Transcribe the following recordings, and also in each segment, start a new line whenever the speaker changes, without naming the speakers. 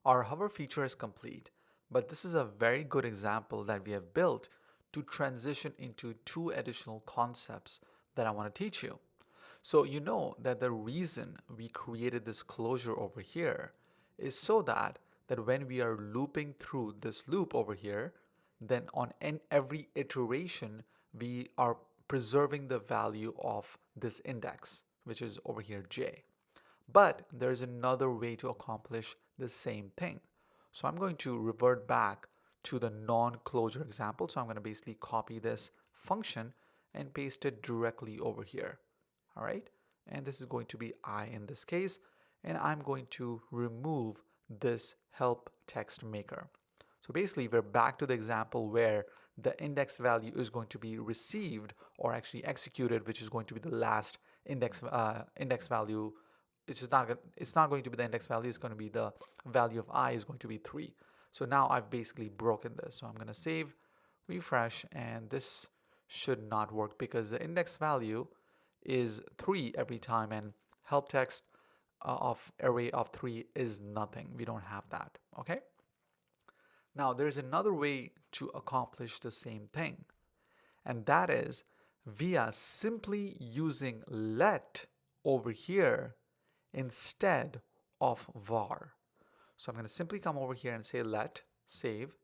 Our hover feature is complete, but this is a very good example that we have built to transition into two additional concepts that I want to teach you. So you know that the reason we created this closure over here is so that when we are looping through this loop over here, then on every iteration, we are preserving the value of this index, which is over here j. But there's another way to accomplish the same thing. So I'm going to revert back to the non-closure example. So I'm going to basically copy this function and paste it directly over here. All right. And this is going to be I in this case. And I'm going to remove this help text maker. So basically, we're back to the example where the index value is going to be received or actually executed, which is going to be the last index value. It's not going to be the index value. It's going to be the value of I is going to be 3. So now I've basically broken this. So I'm going to save, refresh, and this should not work because the index value is 3 every time, and help text of array of 3 is nothing. We don't have that. Okay. Now, there's another way to accomplish the same thing, and that is via simply using let over here instead of var. So I'm going to simply come over here and say let, save,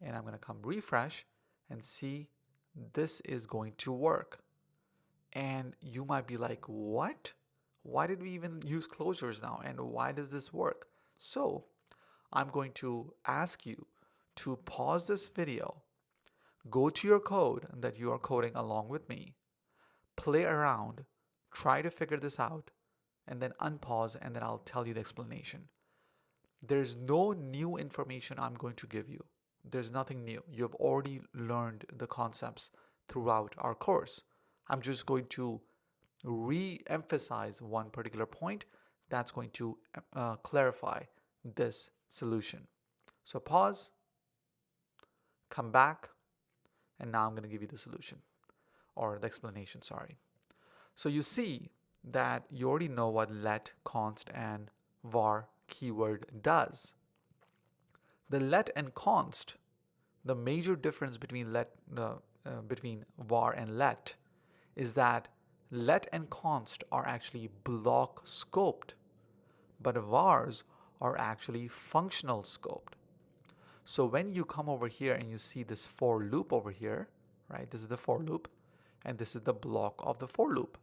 and I'm going to come refresh and see this is going to work. And you might be like, what? Why did we even use closures now? And why does this work? So I'm going to ask you to pause this video, go to your code that you are coding along with me, play around, try to figure this out, and then unpause, and then I'll tell you the explanation. There's no new information I'm going to give you. There's nothing new. You have already learned the concepts throughout our course. I'm just going to re-emphasize one particular point that's going to clarify this solution. So pause, come back, and now I'm going to give you the solution or the explanation, sorry. So you see that you already know what let, const, and var keyword does. The let and const, the major difference between between var and let is that let and const are actually block scoped, but vars are actually functional scoped. So when you come over here and you see this for loop over here, right? This is the for loop, and this is the block of the for loop.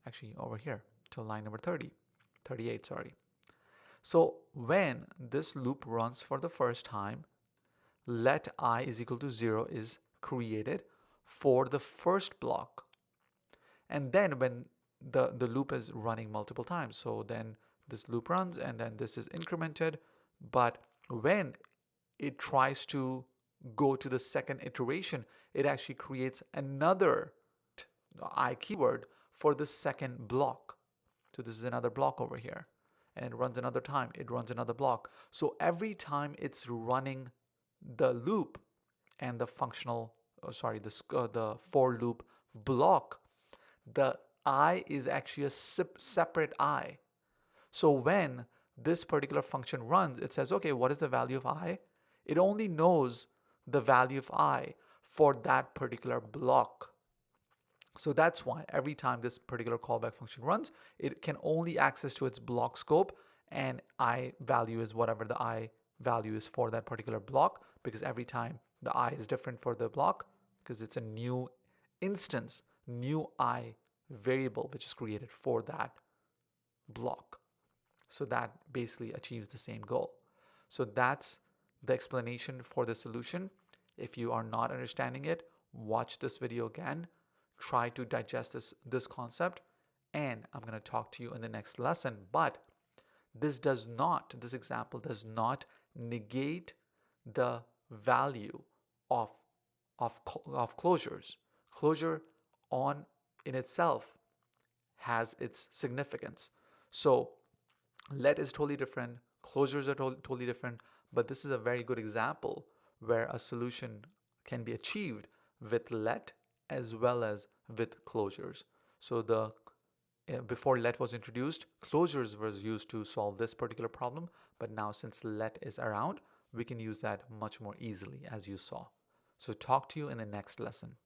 Actually, over here till line number 38, sorry. So when this loop runs for the first time, let I is equal to 0 is created for the first block. And then when the loop is running multiple times, so then this loop runs and then this is incremented. But when it tries to go to the second iteration, it actually creates another I keyword for the second block. So this is another block over here, and it runs another time, it runs another block. So every time it's running the loop and the functional, the for loop block, the I is actually a separate I. So when this particular function runs, it says, okay, what is the value of I? It only knows the value of I for that particular block. So that's why every time this particular callback function runs, it can only access to its block scope, and I value is whatever the I value is for that particular block, because every time the I is different for the block, because it's a new instance, new I variable which is created for that block. So that basically achieves the same goal. So that's the explanation for the solution. If you are not understanding it, watch this video again. Try to digest this concept, and I'm going to talk to you in the next lesson. But this example does not negate the value of closures. Closure in itself has its significance. So let is totally different, closures are totally different, but this is a very good example where a solution can be achieved with let as well as with closures. So the Before let was introduced, closures was used to solve this particular problem, but now since let is around, we can use that much more easily, as you saw. So talk to you in the next lesson.